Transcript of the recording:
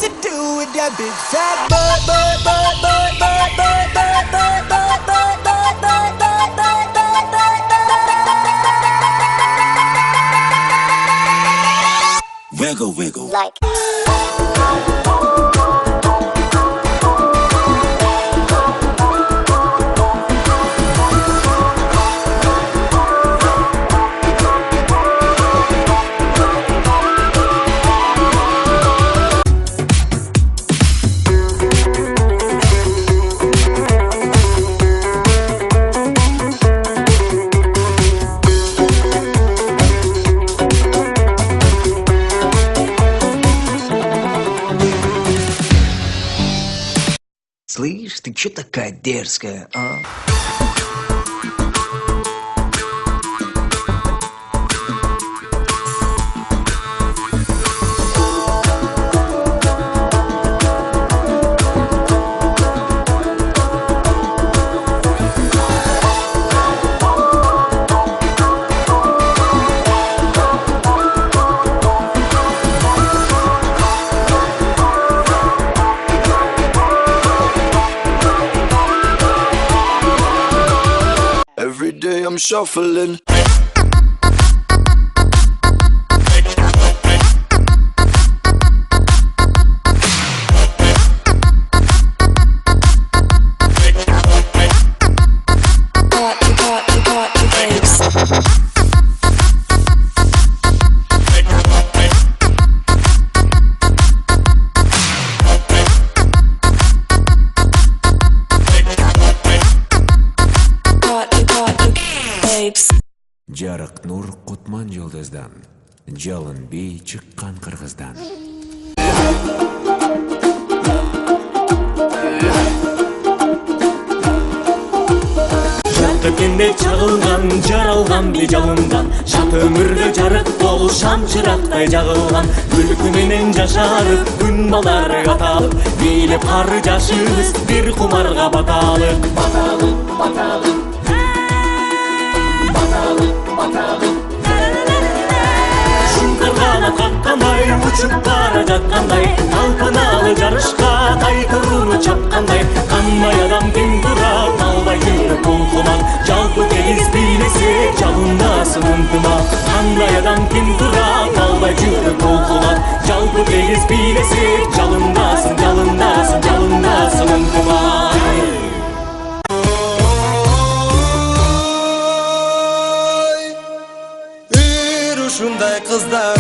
to do with that big fat butt, butt, butt, butt, butt, butt, butt, butt, butt, butt, butt, butt, butt, butt, butt. Wiggle, wiggle. Like. Слышь, ты чё такая дерзкая, а? Every day I'm shuffling. Жарык нур кутман жолдоздан, жалын бей чыккан кыргыздан. Төкенде чагылган, жаралган бей жалындан, жат өмүрдө жарык бол шам чырактай жагылган. Күлкү менен жашарып, күн балдары каталып, бийлеп кар жашыбыз бир кумарга баталып. Баталып, баталып. Каккандай, учуп бара жаткандай, талпыналы жарышка тайтырууну чапкандай, кандай адам тең турат, албай жүрөк толкунат, жалпы тегиз бийлесе жалындасын ынтымак. Кандай адам тең турат, албай жүрөк толкунат, жалпы тегиз бийлесе жалындасын, жалындасын, жалындасын ынтымак. Ушундай кыздар